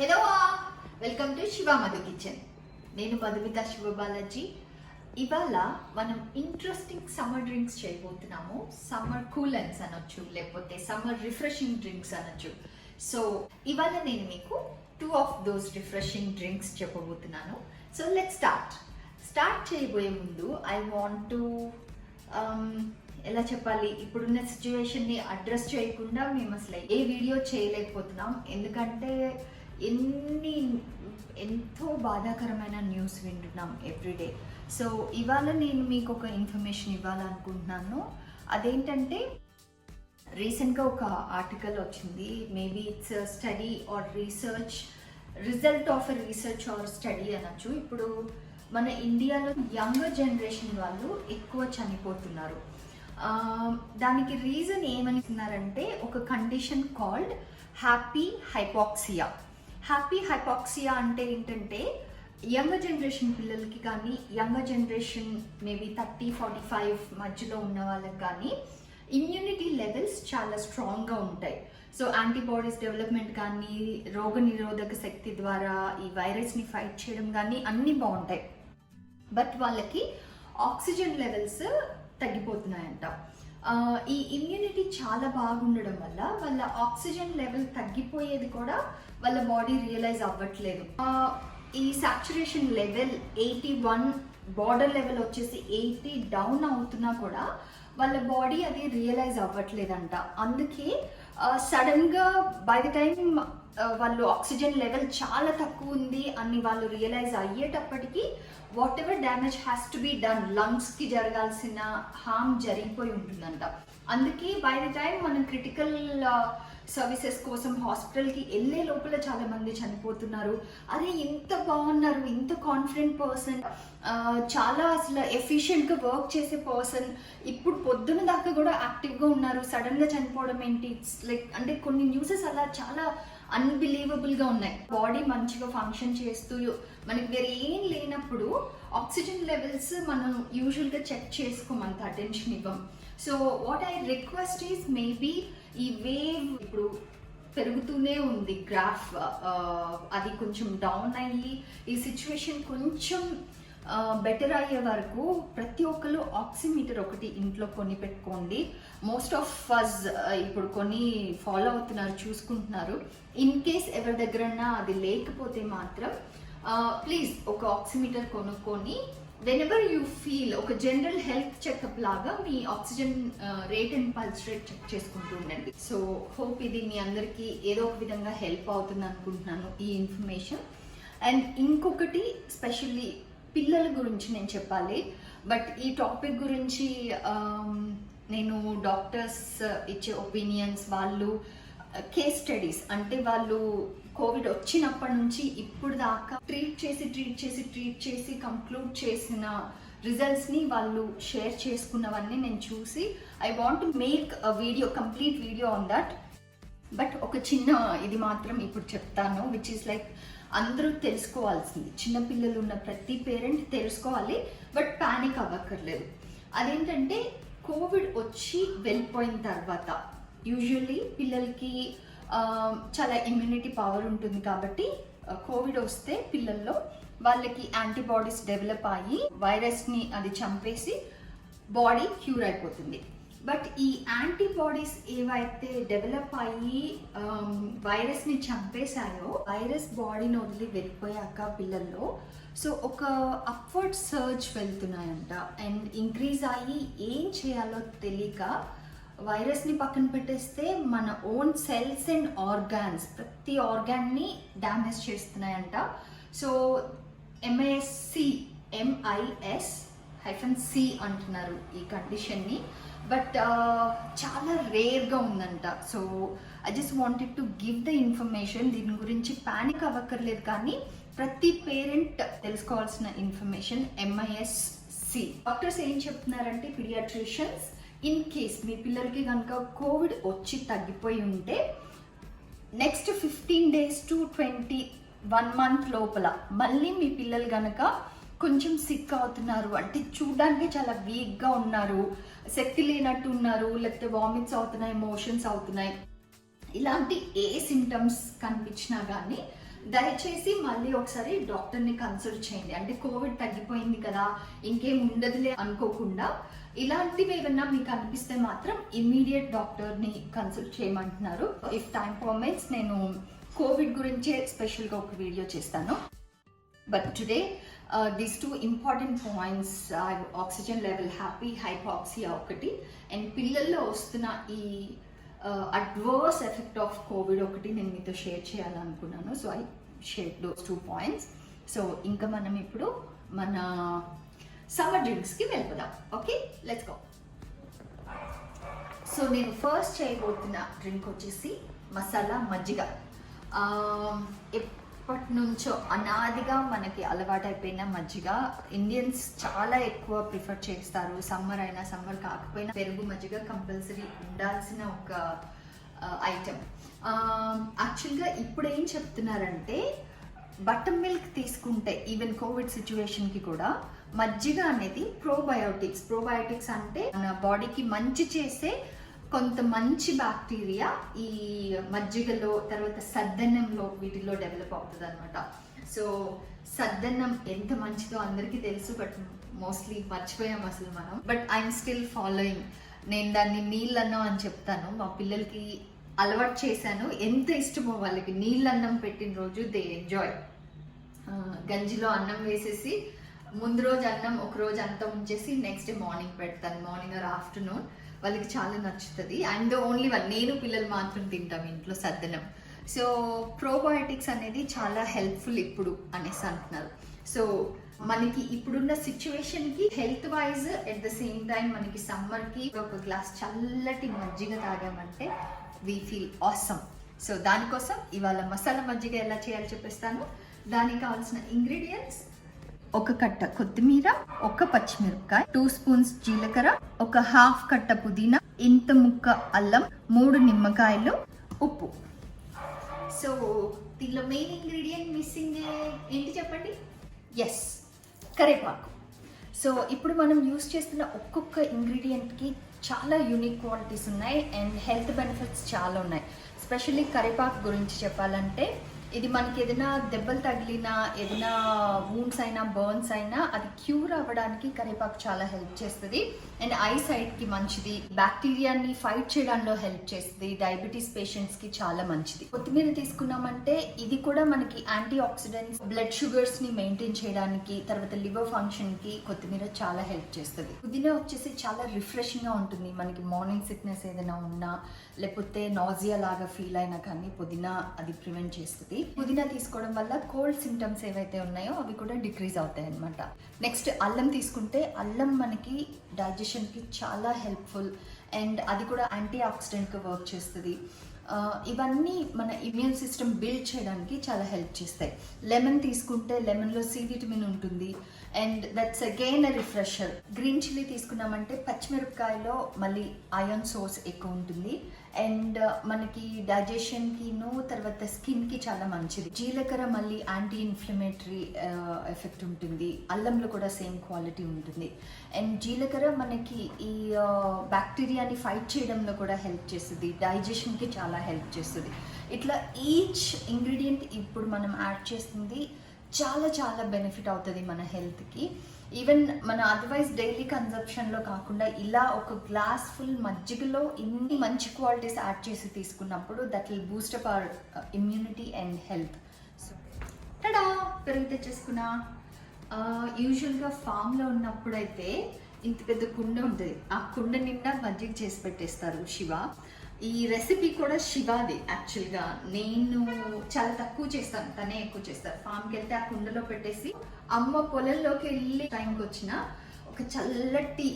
Hello, welcome to Shiva Madhu kitchen. నేను మధుమిత శివబాలాజీ. ఇవాళ మనం ఇంట్రెస్టింగ్ సమ్మర్ డ్రింక్స్ చేయబోతున్నాము. సమ్మర్ కూలన్స్ అనొచ్చు, లేకపోతే సమ్మర్ రిఫ్రెషింగ్ డ్రింక్స్ అనొచ్చు. సో ఇవాళ నేను మీకు 2 ఆఫ్ దోస్ రిఫ్రెషింగ్ డ్రింక్స్ చెప్పబోతున్నాను. సో లెట్స్ స్టార్ట్ చేయబోయే ముందు ఐ వాంట్ టు ఎలా చెప్పాలి, ఇప్పుడున్న సిచ్యువేషన్ని అడ్రస్ చేయకుండా మేము అసలు ఏ వీడియో చేయలేకపోతున్నాం. ఎందుకంటే ఎంతో బాధాకరమైన న్యూస్ వింటున్నాం ఎవ్రీడే. సో ఇవాళ నేను మీకు ఒక ఇన్ఫర్మేషన్ ఇవ్వాలనుకుంటున్నాను. అదేంటంటే, రీసెంట్గా ఒక ఆర్టికల్ వచ్చింది. Maybe it's study or research, result of research or study అనొచ్చు. ఇప్పుడు మన ఇండియాలో యంగర్ జనరేషన్ వాళ్ళు ఎక్కువ చనిపోతున్నారు. దానికి రీజన్ ఏమనుకున్నారంటే, ఒక condition called happy hypoxia. Happy hypoxia అంటే ఏంటంటే, యంగర్ జనరేషన్ పిల్లలకి కానీ, యంగర్ జనరేషన్ మేబీ 30-45 మధ్యలో ఉన్న వాళ్ళకి కానీ ఇమ్యూనిటీ లెవెల్స్ చాలా స్ట్రాంగ్గా ఉంటాయి. సో యాంటీబాడీస్ డెవలప్మెంట్ కానీ, రోగ నిరోధక శక్తి ద్వారా ఈ వైరస్ని ఫైట్ చేయడం కానీ అన్నీ బాగుంటాయి. బట్ వాళ్ళకి ఆక్సిజన్ లెవెల్స్ తగ్గిపోతున్నాయంట. ఈ ఇమ్యూనిటీ చాలా బాగుండడం వల్ల వాళ్ళ ఆక్సిజన్ లెవెల్ తగ్గిపోయేది కూడా వాళ్ళ బాడీ రియలైజ్ అవ్వట్లేదు. ఈ సాచురేషన్ లెవెల్ 81, బార్డర్ లెవెల్ వచ్చేసి 80 డౌన్ అవుతున్నా కూడా వాళ్ళ బాడీ అది రియలైజ్ అవ్వట్లేదంట. అందుకే సడన్గా బై ద టైం వాళ్ళు ఆక్సిజన్ లెవెల్ చాలా తక్కువ ఉంది అని వాళ్ళు రియలైజ్ అయ్యేటప్పటికీ whatever damage has to be done, లంగ్స్కి జరగాల్సిన హార్మ్ జరిగిపోయి ఉంటుందంట. అందుకే బై ద టైం మనం క్రిటికల్ సర్వీసెస్ కోసం హాస్పిటల్కి వెళ్ళే లోపల చాలా మంది చనిపోతున్నారు. అదే ఇంత బాగున్నారు, ఇంత కాన్ఫిడెంట్ పర్సన్, చాలా అసలు ఎఫిషియెంట్గా వర్క్ చేసే పర్సన్, ఇప్పుడు పొద్దున్న దాకా కూడా యాక్టివ్గా ఉన్నారు, సడన్గా చనిపోవడం ఏంటి? లైక్ అంటే కొన్ని న్యూసెస్ అలా చాలా అన్బిలీవబుల్గా ఉన్నాయి. బాడీ మంచిగా ఫంక్షన్ చేస్తూ మనకి వేరే ఏం లేనప్పుడు ఆక్సిజన్ లెవెల్స్ మనం యూజువల్గా చెక్ చేసుకోమంత అటెన్షన్ ఇవ్వం. So what I request is, maybe ఈ వేవ్ ఇప్పుడు పెరుగుతూనే ఉంది, గ్రాఫ్ అది కొంచెం డౌన్ అయ్యి ఈ సిచ్యువేషన్ కొంచెం బెటర్ అయ్యే వరకు ప్రతి ఒక్కరు ఆక్సిమీటర్ ఒకటి ఇంట్లో కొని పెట్టుకోండి. మోస్ట్ ఆఫ్ అస్ ఇప్పుడు కొన్ని ఫాలో అవుతున్నారు, చూసుకుంటున్నారు. ఇన్ కేస్ ఎవరి దగ్గరన్నా అది లేకపోతే మాత్రం ప్లీజ్ ఒక ఆక్సిమీటర్ కొనుక్కొని వెనెవర్ యూ ఫీల్ ఒక జనరల్ హెల్త్ చెకప్ లాగా మీ oxygen rate and pulse rate check చేసుకుంటూ ఉండండి. సో హోప్ ఇది మీ అందరికీ ఏదో ఒక విధంగా హెల్ప్ అవుతుంది అనుకుంటున్నాను ఈ ఇన్ఫర్మేషన్. అండ్ ఇంకొకటి స్పెషల్లీ పిల్లల గురించి నేను చెప్పాలి. బట్ ఈ టాపిక్ గురించి నేను డాక్టర్స్ ఇచ్చే ఒపీనియన్స్, వాళ్ళు కేస్ స్టడీస్ అంటే వాళ్ళు కోవిడ్ వచ్చినప్పటి నుంచి ఇప్పుడు దాకా ట్రీట్ చేసి కంక్లూడ్ చేసిన రిజల్ట్స్ని వాళ్ళు షేర్ చేసుకున్నవన్నీ నేను చూసి I want to make a video, complete video on that. But ఒక చిన్న ఇది మాత్రం ఇప్పుడు చెప్తాను, విచ్ ఈస్ లైక్ అందరూ తెలుసుకోవాల్సింది. చిన్నపిల్లలు ఉన్న ప్రతి పేరెంట్ తెలుసుకోవాలి, బట్ ప్యానిక్ అవ్వక్కర్లేదు. అదేంటంటే, కోవిడ్ వచ్చి వెళ్ళిపోయిన తర్వాత యూజువల్లీ పిల్లలకి చాలా ఇమ్యూనిటీ పవర్ ఉంటుంది కాబట్టి కోవిడ్ వస్తే పిల్లల్లో వాళ్ళకి యాంటీబాడీస్ డెవలప్ అయ్యి వైరస్ని అది చంపేసి బాడీ క్యూర్ అయిపోతుంది. బట్ ఈ యాంటీబాడీస్ ఏవైతే డెవలప్ అయ్యి వైరస్ని చంపేశాయో, వైరస్ బాడీని వదిలి వెళ్ళిపోయాక పిల్లల్లో సో ఒక అప్వర్డ్ సర్జ్ వెళ్తున్నాయంట. అండ్ ఇంక్రీజ్ అయ్యి ఏం చేయాలో తెలియక వైరస్ని పక్కన పెట్టేస్తే మన ఓన్ సెల్స్ అండ్ ఆర్గాన్స్, ప్రతి ఆర్గాన్ని డ్యామేజ్ చేస్తున్నాయంట. సో MIS-C అంటున్నారు ఈ కండిషన్ని. బట్ చాలా రేర్గా ఉందంట. So I just wanted to give the information. దీని గురించి ప్యానిక్ అవ్వక్కర్లేదు, కానీ ప్రతి పేరెంట్ తెలుసుకోవాల్సిన ఇన్ఫర్మేషన్ MIS-C. డాక్టర్స్ ఏం చెప్తున్నారంటే, పీడియాట్రిషియన్స్, ఇన్ కేస్ మీ పిల్లలకి కనుక కోవిడ్ వచ్చి తగ్గిపోయి ఉంటే నెక్స్ట్ 15 days to 21 month లోపల మళ్ళీ మీ పిల్లలు కనుక కొంచెం సిక్ అవుతున్నారు అంటే, చూడడానికి చాలా వీక్గా ఉన్నారు, శక్తి లేనట్టు ఉన్నారు, లేకపోతే వామిట్స్ అవుతున్నాయి, మోషన్స్ అవుతున్నాయి, ఇలాంటి ఏ సిమ్టమ్స్ కనిపించినా కానీ దయచేసి మళ్ళీ ఒకసారి డాక్టర్ని కన్సల్ట్ చేయండి. అంటే కోవిడ్ తగ్గిపోయింది కదా ఇంకేం ఉండదులే అనుకోకుండా, ఇలాంటివి ఏమన్నా మీకు అనిపిస్తే మాత్రం ఇమ్మీడియట్ డాక్టర్ని కన్సల్ట్ చేయమంటున్నారు. ఇఫ్ టైం పర్మిట్స్ నేను కోవిడ్ గురించే స్పెషల్గా ఒక వీడియో చేస్తాను. But today these two important points, oxygen level happy, hypoxia ఒకటి, అండ్ పిల్లల్లో వస్తున్న ఈ అడ్వర్స్ ఎఫెక్ట్ ఆఫ్ కోవిడ్ ఒకటి నేను మీతో షేర్ చేయాలనుకున్నాను. So I share those 2 points. So ఇంకా మనం ఇప్పుడు మన సమ్మర్ డ్రింక్స్కి వెళ్ళిపోదాం. Okay, let's go. సో నేను ఫస్ట్ చేయబోతున్న డ్రింక్ వచ్చేసి మసాలా మజ్జిగ. ఎప్పటి నుంచో అనాదిగా మనకి అలవాటైపోయిన మజ్జిగ. ఇండియన్స్ చాలా ఎక్కువ ప్రిఫర్ చేస్తారు. సమ్మర్ అయినా సమ్మర్ కాకపోయినా పెరుగు మజ్జిగ కంపల్సరీ ఉండాల్సిన ఒక ఐటెం. యాక్చువల్గా ఇప్పుడు ఏం చెప్తున్నారంటే బటర్ మిల్క్ తీసుకుంటే ఈవెన్ కోవిడ్ సిచ్యువేషన్కి కూడా మజ్జిగ అనేది ప్రోబయోటిక్స్ అంటే మన బాడీకి మంచి చేసే కొంత మంచి బ్యాక్టీరియా ఈ మజ్జిగలో, తర్వాత సద్దన్నంలో, వీటిలో డెవలప్ అవుతుంది అనమాట. సో సద్దన్నం ఎంత మంచిదో అందరికీ తెలుసు, బట్ మోస్ట్లీ మర్చిపోయాం అసలు మనం. But I'm still following. నేను దాన్ని నీళ్ళన్నం అని చెప్తాను. మా పిల్లలకి అలవాటు చేశాను. ఎంత ఇష్టమో వాళ్ళకి నీళ్ళన్నం పెట్టిన రోజు దే ఎంజాయ్. గంజిలో అన్నం వేసేసి ముందు రోజు అన్నం ఒక రోజు అంతా ఉంచేసి నెక్స్ట్ డే మార్నింగ్ పెడతాను, మార్నింగ్ ఆర్ ఆఫ్టర్నూన్. వాళ్ళకి చాలా నచ్చుతుంది. అండ్ ఓన్లీ నేను పిల్లలు మాత్రం తింటాం ఇంట్లో సద్దనం. సో ప్రోబయోటిక్స్ అనేది చాలా హెల్ప్ఫుల్ ఇప్పుడు అనేసి అంటున్నారు. సో మనకి ఇప్పుడున్న సిచ్యువేషన్కి health wise at the same time మనకి సమ్మర్కి ఒక గ్లాస్ చల్లటి మజ్జిగ తాగామంటే వీ ఫీల్ ఆసమ్. సో దానికోసం ఇవాళ మసాలా మజ్జిగ ఎలా చేయాలో చెప్పేస్తాను. దానికి కావాల్సిన ఇంగ్రీడియంట్స్: 1 కట్ట కొత్తిమీర, 1 పచ్చిమిరపకాయ, 2 స్పూన్స్ జీలకర్ర, 1 హాఫ్ కట్ట పుదీనా, ఇంత ముక్క అల్లం, 3 నిమ్మకాయలు, ఉప్పు. సో దీనిలో మెయిన్ ఇంగ్రీడియంట్ మిస్సింగ్ ఏంటి చెప్పండి? ఎస్, కరివేపాకు. సో ఇప్పుడు మనం యూస్ చేస్తున్న ఒక్కొక్క ఇంగ్రీడియంట్కి చాలా యూనిక్ క్వాలిటీస్ ఉన్నాయి అండ్ హెల్త్ బెనిఫిట్స్ చాలా ఉన్నాయి. స్పెషల్లీ కరివేపాకు గురించి చెప్పాలంటే ఇది మనకి ఏదైనా దెబ్బలు తగిలినా, ఏదైనా వూండ్స్ అయినా, బర్న్స్ అయినా అది క్యూర్ అవ్వడానికి కరివేపాకు చాలా హెల్ప్ చేస్తుంది. అండ్ ఐ సైట్కి మంచిది, బ్యాక్టీరియాని ఫైట్ చేయడంలో హెల్ప్ చేస్తుంది, డయాబెటీస్ పేషెంట్స్కి చాలా మంచిది. కొత్తిమీర తీసుకున్నామంటే ఇది కూడా మనకి యాంటీ ఆక్సిడెంట్స్, బ్లడ్ షుగర్స్ని మెయింటైన్ చేయడానికి, తర్వాత లివర్ ఫంక్షన్కి కొత్తిమీర చాలా హెల్ప్ చేస్తుంది. పుదీనా వచ్చేసి చాలా రిఫ్రెషింగ్గా ఉంటుంది. మనకి మార్నింగ్ సిక్నెస్ ఏదైనా ఉన్నా, లేకపోతే నాజియా లాగా ఫీల్ అయినా కానీ పుదీనా అది ప్రివెంట్ చేస్తుంది. పుదీనా తీసుకోవడం వల్ల కోల్డ్ సింటమ్స్ ఏవైతే ఉన్నాయో అవి కూడా డిక్రీజ్ అవుతాయి అన్నమాట. నెక్స్ట్ అల్లం తీసుకుంటే అల్లం మనకి డైజెషన్కి చాలా హెల్ప్ఫుల్ అండ్ అది కూడా యాంటీ ఆక్సిడెంట్గా వర్క్ చేస్తుంది. ఇవన్నీ మన ఇమ్యూన్ సిస్టమ్ బిల్డ్ చేయడానికి చాలా హెల్ప్ చేస్తాయి. లెమన్ తీసుకుంటే లెమన్లో సి విటమిన్ ఉంటుంది and that's again a refresher. Green chilli తీసుకున్నామంటే పచ్చిమిరపకాయలో మళ్ళీ ఐరన్ సోర్స్ ఎక్కువ ఉంటుంది అండ్ మనకి డైజెషన్కిను తర్వాత స్కిన్కి చాలా మంచిది. జీలకర్ర మళ్ళీ యాంటీ ఇన్ఫ్లమేటరీ ఎఫెక్ట్ ఉంటుంది. అల్లంలో కూడా సేమ్ క్వాలిటీ ఉంటుంది అండ్ జీలకర్ర మనకి ఈ బ్యాక్టీరియాని ఫైట్ చేయడంలో కూడా హెల్ప్ చేస్తుంది, డైజెషన్కి చాలా హెల్ప్ చేస్తుంది. ఇట్లా ఈచ్ ఇంగ్రీడియంట్ ఇప్పుడు మనం యాడ్ చేస్తుంది చాలా చాలా బెనిఫిట్ అవుతుంది మన హెల్త్కి. ఈవెన్ మన అదర్వైజ్ డైలీ కన్సంప్షన్లో కాకుండా ఇలా ఒక గ్లాస్ ఫుల్ మజ్జిగలో ఇన్ని మంచి క్వాలిటీస్ యాడ్ చేసి తీసుకున్నప్పుడు that will Boost up hour immunity and health. So ta-da పెరుగు తెచ్చేసుకున్నా. యూజువల్గా ఫామ్లో ఉన్నప్పుడైతే ఇంత పెద్ద కుండ ఉంటుంది, ఆ కుండ నిండా మజ్జిగ చేసి పెట్టేస్తారు శివ. ఈ రెసిపీ కూడా శివాది. యాక్చువల్గా నేను చాలా తక్కువ చేస్తాను, తనే ఎక్కువ చేస్తారు. ఫామ్కి వెళ్తే ఆ కుండలో పెట్టేసి అమ్మ పొలంలోకి వెళ్ళి టైంకి వచ్చిన ఒక చల్లటి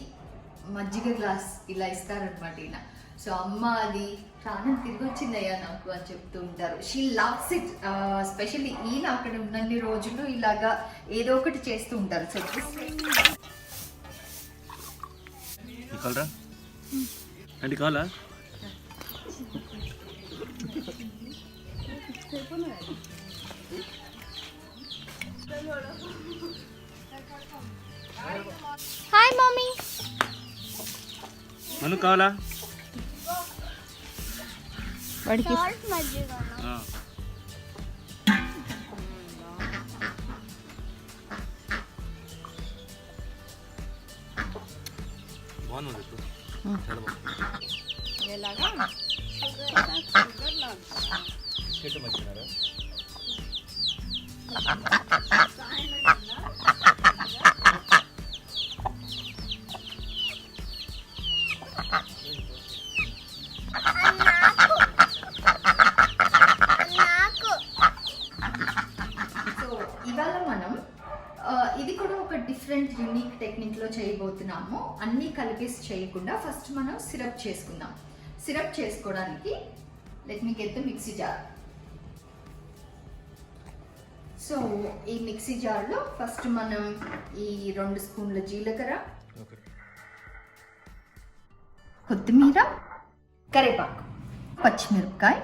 మజ్జిగ గ్లాస్ ఇలా ఇస్తారనమాట ఈయన. సో అమ్మ అది ప్రాణం తిరిగి వచ్చిందయ్యా నాకు అని చెప్తూ ఉంటారు. She loves it. స్పెషల్లీ ఈయన అక్కడ ఉన్నన్ని రోజులు ఇలాగా ఏదో ఒకటి చేస్తూ ఉంటారు. సో అంటే కావాలా హాయ్ మమ్మీ. మను కావాలా? వాడికి బాగుంది ఇప్పుడు చాలా బాగుంది ఎలాగా బిస్కెట్ మంచినారా సో ఇవాళ మనం ఇది కూడా ఒక డిఫరెంట్ యూనిక్ టెక్నిక్లో చేయబోతున్నాము. అన్నీ కలిపేసి చేయకుండా ఫస్ట్ మనం సిరప్ చేసుకుందాం. సిరప్ చేసుకోవడానికి let me get the mixie jar. So ఈ మిక్సీ జార్లో ఫస్ట్ మనం ఈ 2 స్పూన్ల జీలకర్ర, ఓకే కొత్తిమీర, కరివేపాకు, పచ్చిమిరపకాయ,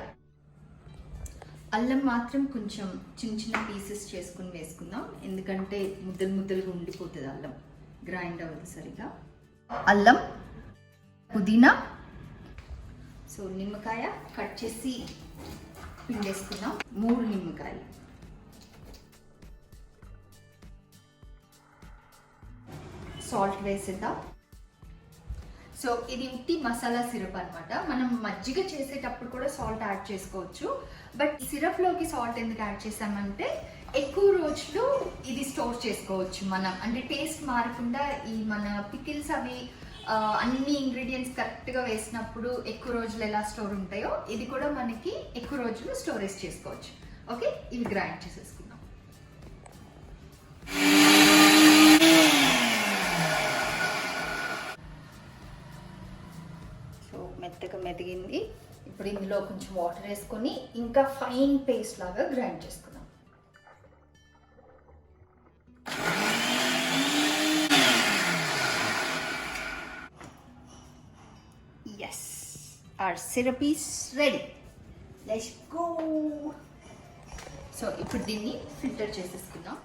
అల్లం మాత్రం కొంచెం చిన్న చిన్న పీసెస్ చేసుకుని వేసుకుందాం, ఎందుకంటే ముద్దలు ముద్దలుగా ఉండిపోతుంది అల్లం, గ్రైండ్ అవ్వదు సరిగా. అల్లం, పుదీనా, సో నిమ్మకాయ కట్ చేసి పిండేసుకుందాం, 3 నిమ్మకాయలు. సాల్ట్ వేసేద్దాం. సో ఇది ఉట్టి మసాలా సిరప్ అన్నమాట. మనం మజ్జిగ చేసేటప్పుడు కూడా సాల్ట్ యాడ్ చేసుకోవచ్చు, బట్ సిరప్లోకి సాల్ట్ ఎందుకు యాడ్ చేసామంటే ఎక్కువ రోజులు ఇది స్టోర్ చేసుకోవచ్చు మనం, అంటే టేస్ట్ మారకుండా. ఈ మన పికిల్స్ అవి అన్ని ఇంగ్రీడియంట్స్ కరెక్ట్గా వేసినప్పుడు ఎక్కువ రోజులు ఎలా స్టోర్ ఉంటాయో ఇది కూడా మనకి ఎక్కువ రోజులు స్టోరేజ్ చేసుకోవచ్చు. ఓకే, ఇవి గ్రైండ్ చేసేసుకుందాం. మెత్తగా మెదిగింది. ఇప్పుడు ఇందులో కొంచెం వాటర్ వేసుకొని ఇంకా ఫైన్ పేస్ట్ లాగా గ్రైండ్ చేసుకుందాం. Yes, our syrup is ready. Let's go. So ఇప్పుడు దీన్ని ఫిల్టర్ చేసేసుకుందాం.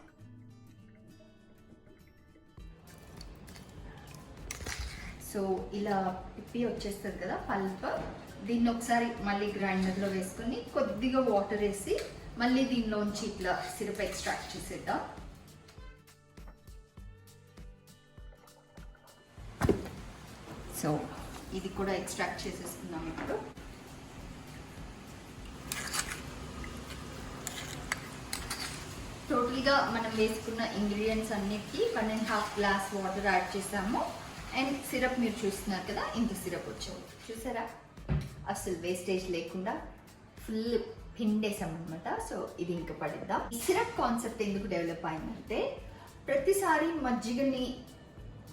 సో ఇలా పిప్పి వచ్చేస్తుంది కదా పల్ప్, దీన్ని ఒకసారి మళ్ళీ గ్రైండర్లో వేసుకొని కొద్దిగా వాటర్ వేసి మళ్ళీ దీనిలోంచి ఇట్లా సిరప్ ఎక్స్ట్రాక్ట్ చేసేద్దాం. సో ఇది కూడా ఎక్స్ట్రాక్ట్ చేసేసుకుందాం ఇప్పుడు. టోటల్గా మనం వేసుకున్న ఇంగ్రీడియంట్స్ అన్నిటికీ 1.5 గ్లాస్ వాటర్ యాడ్ చేసాము. అండ్ సిరప్ మీరు చూస్తున్నారు కదా, ఇంత సిరప్ వచ్చాము చూసారా, అసలు వేస్టేజ్ లేకుండా ఫుల్ పిండేసామన్నమాట. సో ఇది ఇంకా పడిద్దాం. ఈ సిరప్ కాన్సెప్ట్ ఎందుకు డెవలప్ అయిందంటే ప్రతిసారి మజ్జిగని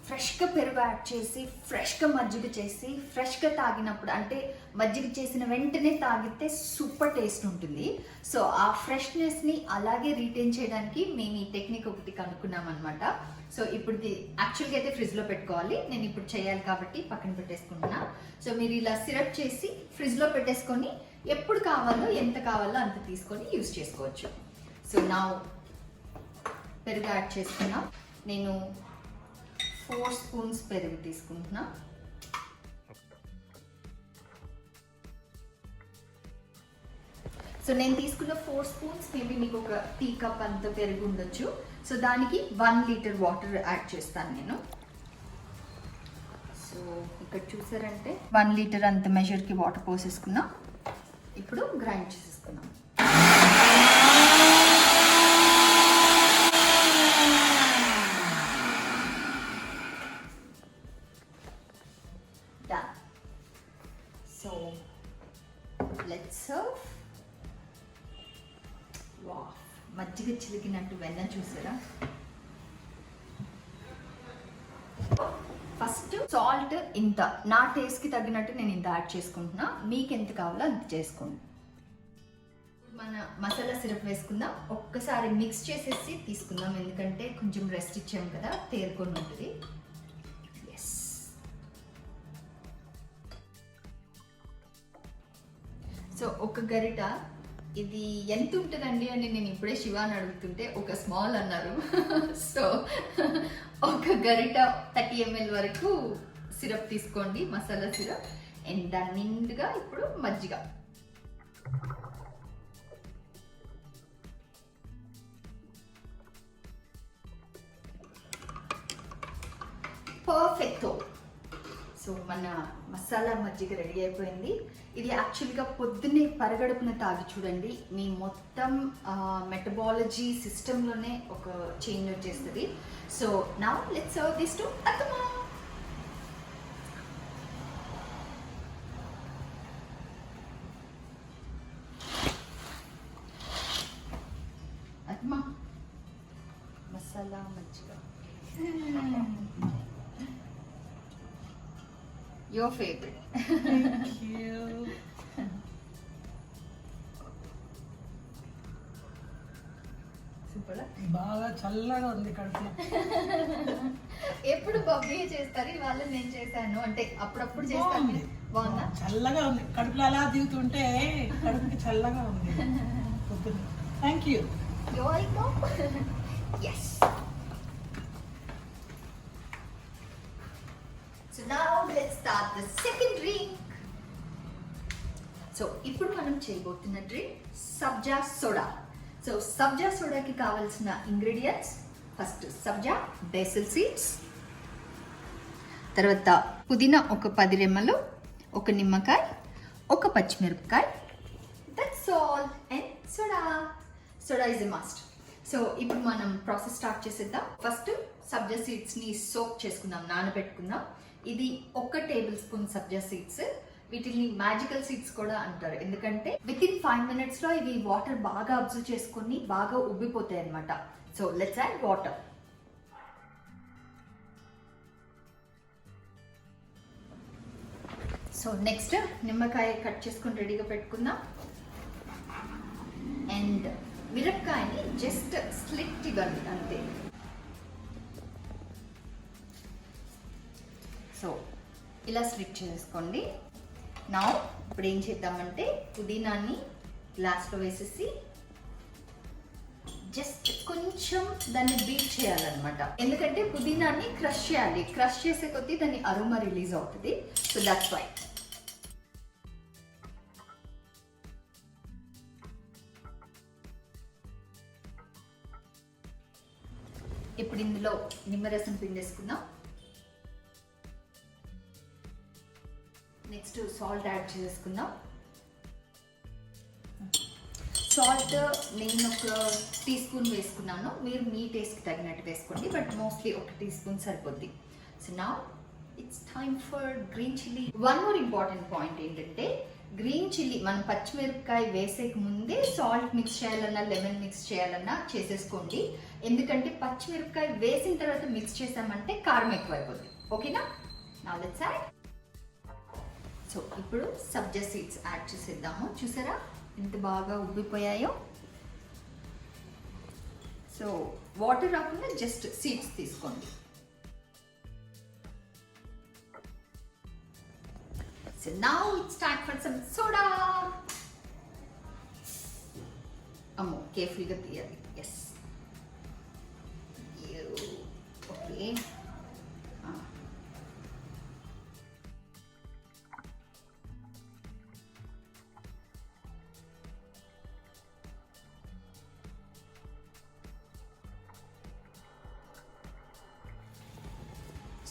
ఫ్రెష్గా పెరుగు యాడ్ చేసి ఫ్రెష్గా మజ్జిగ చేసి ఫ్రెష్గా తాగినప్పుడు, అంటే మజ్జిగ చేసిన వెంటనే తాగితే సూపర్ టేస్ట్ ఉంటుంది. సో ఆ ఫ్రెష్నెస్ని అలాగే రీటైన్ చేయడానికి మేము ఈ టెక్నిక్ ఒకటి కనుక్కున్నాం అనమాట. సో ఇప్పుడు యాక్చువల్గా అయితే ఫ్రిడ్జ్లో పెట్టుకోవాలి, నేను ఇప్పుడు చేయాలి కాబట్టి పక్కన పెట్టేసుకుంటున్నా. సో మీరు ఇలా సిరప్ చేసి ఫ్రిడ్జ్లో పెట్టేసుకొని ఎప్పుడు కావాలో ఎంత కావాలో అంత తీసుకొని యూజ్ చేసుకోవచ్చు. సో నా పెరుగు యాడ్ చేసుకున్నా. నేను 4 స్పూన్స్ పెరుగు తీసుకుంటున్నా. సో నేను తీసుకున్న 4 స్పూన్స్ మేబీ మీకు ఒక టీ కప్ అంత పెరుగు ఉండొచ్చు. సో దానికి 1 లీటర్ వాటర్ యాడ్ చేస్తాను నేను. సో ఇక్కడ చూసారంటే 1 లీటర్ అంత మెజర్కి వాటర్ పోసేసుకున్నా. ఇప్పుడు గ్రైండ్ చేసేసుకున్నాం. Done. So let's serve. Wow, మజ్జిగ చిలికినట్టు వెన్న చూసారా. ఫస్ట్ సాల్ట్ ఇంత, నా టేస్ట్కి తగ్గినట్టు నేను ఇంత యాడ్ చేసుకుంటున్నా, మీకు ఎంత కావాలో అంత చేసుకోండి. మన మసాలా సిరప్ వేసుకుందాం, ఒక్కసారి మిక్స్ చేసేసి తీసుకుందాం, ఎందుకంటే కొంచెం రెస్ట్ ఇచ్చాం కదా, తేరుకొని ఉంటుంది. ఎస్, సో ఒక గరిట, ఇది ఎంత ఉంటుందండి అని నేను ఇప్పుడే శివాని అడుగుతుంటే ఒక స్మాల్ అన్నారు. సో ఒక గరిట 30 ml వరకు సిరప్ తీసుకోండి, మసాలా సిరప్. అండ్ దాని నిండుగా ఇప్పుడు మజ్జిగ. పర్ఫెక్టో. సో మన మసాలా మజ్జిగ రెడీ అయిపోయింది. ఇది యాక్చువల్గా పొద్దున్నే పరగడుపున తాగి చూడండి, మీ మొత్తం మెటబాలజీ సిస్టంలోనే ఒక చేంజ్ వచ్చేస్తుంది. So now let's serve this to అత్తమ్మ. అత్తమ్మ మసాలా మజ్జిగ. Your favorite. Thank you. Super. బాగా చల్లగా ఉంది కడుపులో. ఎప్పుడు బబ్బీ చేస్తారు, ఇవాళ నేను చేశాను అంటే అప్పుడప్పుడు చేస్తాను. బాగుందా? చల్లగా ఉంది కడుపులో, అలా దిగుతుంటే కడుపుకి చల్లగా ఉంది పొద్దున్న. Thank you. Yes. So now let's start the second drink. So ఇప్పుడు మనం చేయబోతున్న డ్రింక్ సబ్జా సోడా. సో సబ్జా సోడాకి కావాల్సిన ఇంగ్రీడియంట్స్, ఫస్ట్ సబ్జా బేసిల్ సీడ్స్, తర్వాత పుదీనా ఒక 10 రెమ్మలు, ఒక నిమ్మకాయ, ఒక పచ్చిమిరపకాయ, that's all, and soda. Soda is a must. So ఇప్పుడు మనం ప్రాసెస్ స్టార్ట్ చేసేద్దాం. ఫస్ట్ సబ్జా సీడ్స్ని సోక్ చేసుకుందాం, నానబెట్టుకుందాం. ఇది 1 టేబుల్ స్పూన్ సబ్జా సీడ్స్. వీటిని మ్యాజికల్ సీడ్స్ కూడా అంటారు, ఎందుకంటే విత్ ఇన్ 5 minutes లో ఇవి వాటర్ బాగా అబ్జర్వ్ చేసుకొని బాగా ఉబ్బిపోతాయి అన్నమాట. So let's add water. So next నిమ్మకాయ కట్ చేసుకొని రెడీగా పెట్టుకుందాం. అండ్ మిరపకాయని జస్ట్ స్లిట్ ఇవ్వండి అంతే. సో ఇలా స్లిట్ చేసుకోండి. నా ఇప్పుడు ఏం చేద్దామంటే పుదీనాన్ని గ్లాస్లో వేసేసి జస్ట్ కొంచెం దాన్ని బీట్ చేయాలన్నమాట, ఎందుకంటే పుదీనాన్ని క్రష్ చేయాలి. క్రష్ చేసే కొద్దీ దాని అరోమా రిలీజ్ అవుతుంది. So that's why. ఇప్పుడు ఇందులో నిమ్మరసం పిండేసుకుందాం. నెక్స్ట్ సాల్ట్ యాడ్ చేసుకుందాం. సాల్ట్ నేను 1 టీ స్పూన్ వేసుకున్నాను, మీరు మీ టేస్ట్కి తగినట్టు వేసుకోండి, బట్ మోస్ట్లీ 1 టీ స్పూన్ సరిపోద్ది. So now it's time for green chilli. One more important point ఏంటంటే, గ్రీన్ చిల్లీ మనం పచ్చిమిరపకాయ వేసేక ముందే సాల్ట్ మిక్స్ చేయాలన్నా లెమన్ మిక్స్ చేయాలన్నా చేసేసుకోండి, ఎందుకంటే పచ్చిమిరపకాయ వేసిన తర్వాత మిక్స్ చేసామంటే కారం ఎక్కువైపోద్ది. ఓకేనా? Now let's add. సో ఇప్పుడు సబ్జా సీడ్స్ యాడ్ చేసేద్దాము. చూసారా ఎంత బాగా ఉబ్బిపోయాయో. సో వాటర్ రాకుండా జస్ట్ సీడ్స్ తీసుకోండి. So now it's time for some soda. అమ్మో, కేర్ఫుల్గా తీయాలి. Yes, okay.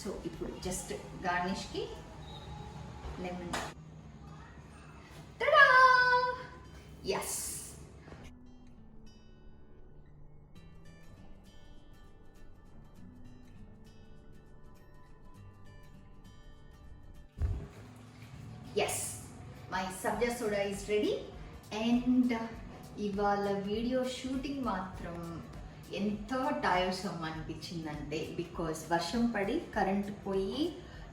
సో ఇప్పుడు జస్ట్ గార్నిష్కి lemon. Tada! Yes. Yes, my sabja soda is ready. And ఇవాళ వీడియో షూటింగ్ మాత్రం ఎంత టైర్సమ్ అనిపించిందంటే, బికాస్ వర్షం పడి కరెంట్ పోయి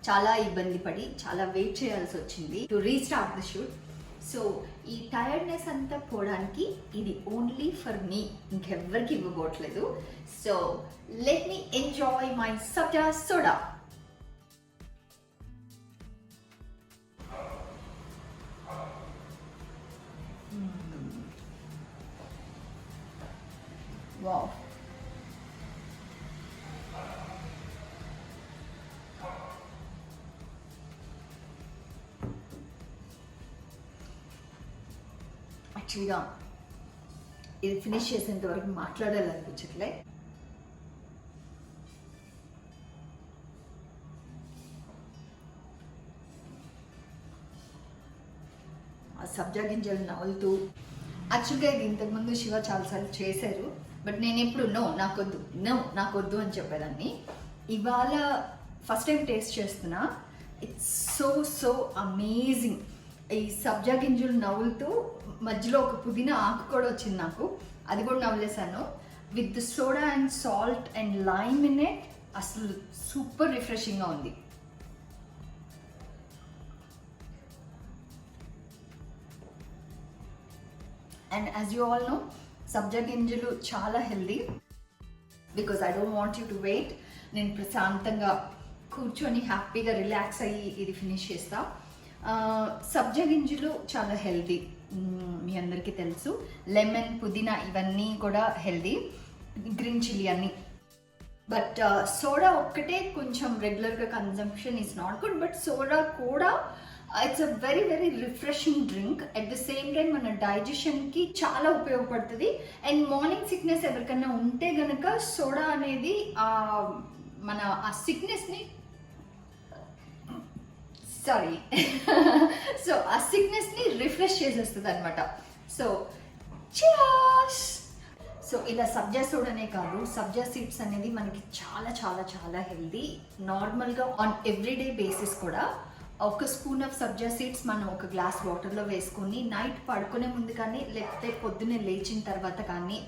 చాలా ఇబ్బంది పడి చాలా వెయిట్ చేయాల్సి వచ్చింది to restart the shoot. So ఈ టైర్డ్నెస్ అంతా పోవడానికి ఇది ఓన్లీ ఫర్ మీ, ఇంకెవ్వరికి ఇవ్వబోట్లేదు. So let me enjoy my sabja soda. Wow, యాక్చువల్గా ఇది ఫినిష్ చేసేంత వరకు మాట్లాడాలనిపించట్లే. సబ్జా గింజలు నవ్వులుతూ. యాక్చువల్గా ఇది ఇంతకుముందు శివ చాలాసార్లు చేశారు, బట్ నేను ఎప్పుడు నో నాకొద్దు అని చెప్పేదాన్ని. ఇవాళ ఫస్ట్ టైం టేస్ట్ చేస్తున్నా. It's so amazing. ఈ సబ్జా గింజలు నవ్వులుతూ మధ్యలో ఒక పుదీనా ఆకు కూడా వచ్చింది నాకు, అది కూడా నవ్వులేసాను. With soda and salt and lime in it. అసలు సూపర్ రిఫ్రెషింగ్గా ఉంది. And as you all know, సబ్జా గింజలు చాలా healthy. Because I don't want you to wait. నేను ప్రశాంతంగా కూర్చొని హ్యాపీగా రిలాక్స్ అయ్యి ఇది ఫినిష్ చేస్తా. సబ్జా గింజలు చాలా హెల్దీ, మీ అందరికీ తెలుసు. లెమన్, పుదీనా ఇవన్నీ కూడా హెల్దీ, గ్రీన్ చిల్లీ అన్నీ. బట్ సోడా ఒక్కటే కొంచెం రెగ్యులర్గా consumption is not good, but soda కూడా it's a very very refreshing drink. At the same time మన డైజెషన్కి చాలా ఉపయోగపడుతుంది. అండ్ మార్నింగ్ సిక్నెస్ ఎవరికైనా ఉంటే గనక సోడా అనేది మన ఆ సిక్నెస్ని సో ఆ సిక్నెస్ని రిఫ్రెష్ చేసేస్తుంది అనమాట. So cheers. సో ఇలా సబ్జా సోడానే కాదు, సబ్జా సీడ్స్ అనేది మనకి చాలా చాలా చాలా హెల్దీ. నార్మల్గా ఆన్ ఎవ్రీడే బేసిస్ కూడా ఒక స్పూన్ ఆఫ్ సబ్జా సీడ్స్ మనం ఒక గ్లాస్ వాటర్లో వేసుకొని నైట్ పడుకునే ముందు కానీ లేకపోతే పొద్దున్నే లేచిన తర్వాత కానీ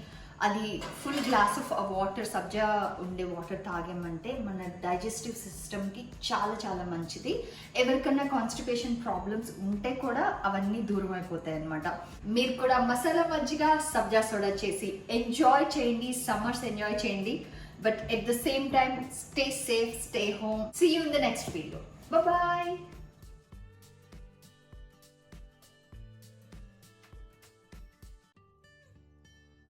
అది ఫుల్ గ్లాస్ ఆఫ్ వాటర్, సబ్జా ఉండే వాటర్ తాగామంటే మన డైజెస్టివ్ సిస్టమ్కి చాలా చాలా మంచిది. ఎవరికన్నా కాన్స్టిపేషన్ ప్రాబ్లమ్స్ ఉంటే కూడా అవన్నీ దూరం అయిపోతాయి అన్నమాట. మీరు కూడా మసాలా మజ్జిగ, సబ్జా సోడా చేసి ఎంజాయ్ చేయండి, సమ్మర్స్ ఎంజాయ్ చేయండి. But at the same time stay safe, stay home. See you in the next video. Bye-bye.